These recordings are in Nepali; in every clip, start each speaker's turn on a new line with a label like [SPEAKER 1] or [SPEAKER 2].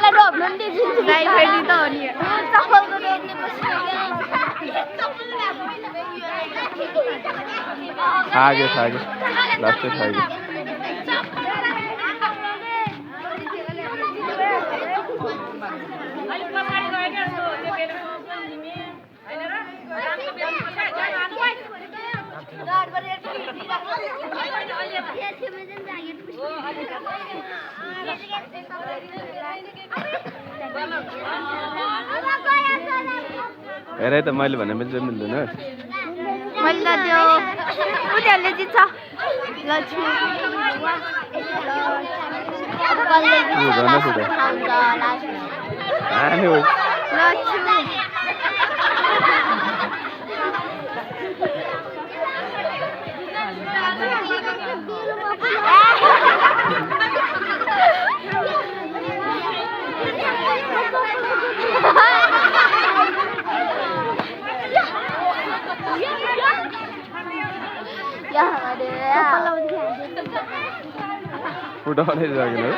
[SPEAKER 1] मलाई रोप्नु नि दिन्छु गाई फेरि त हो नि चप्पलको रोप्ने
[SPEAKER 2] थाग्यो लास्टै थाग्यो हेरे त मैले भने पनि चाहिँ मिल्दैन
[SPEAKER 1] मैले त त्यो उनीहरूले जित्छ लक्ष्मी
[SPEAKER 2] उठाउनै सकेन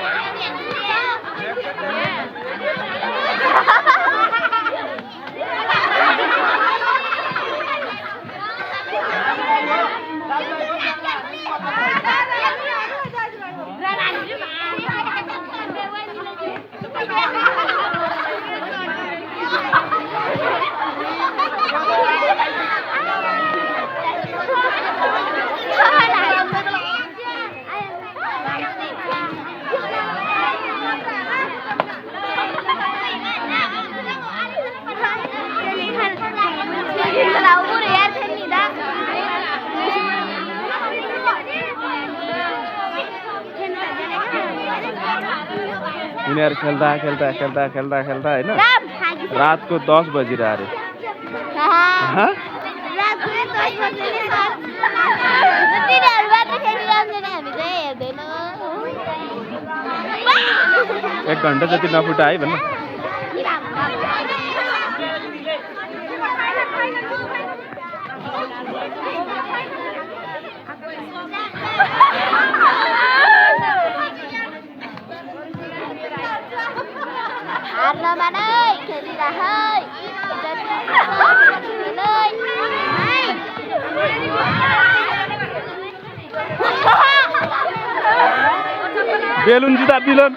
[SPEAKER 2] उनीहरू खेल्दा होइन रातको 10 बजिरह अरे एक घन्टा जति नफुटा है भन्नु बेलुन जुत्ता बिलन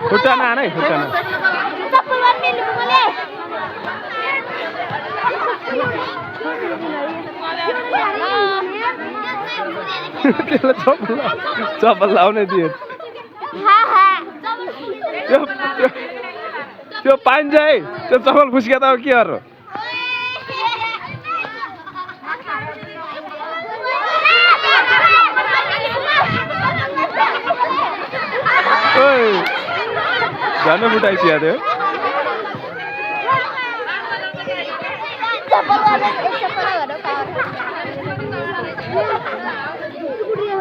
[SPEAKER 2] खुट्टाना आना है खुट्टाना चप्पल लाउने दियो त्यो पाइन्छ है त्यो चप्पल फुस्किया त के गर्नु झन् फुटाइसिया थियो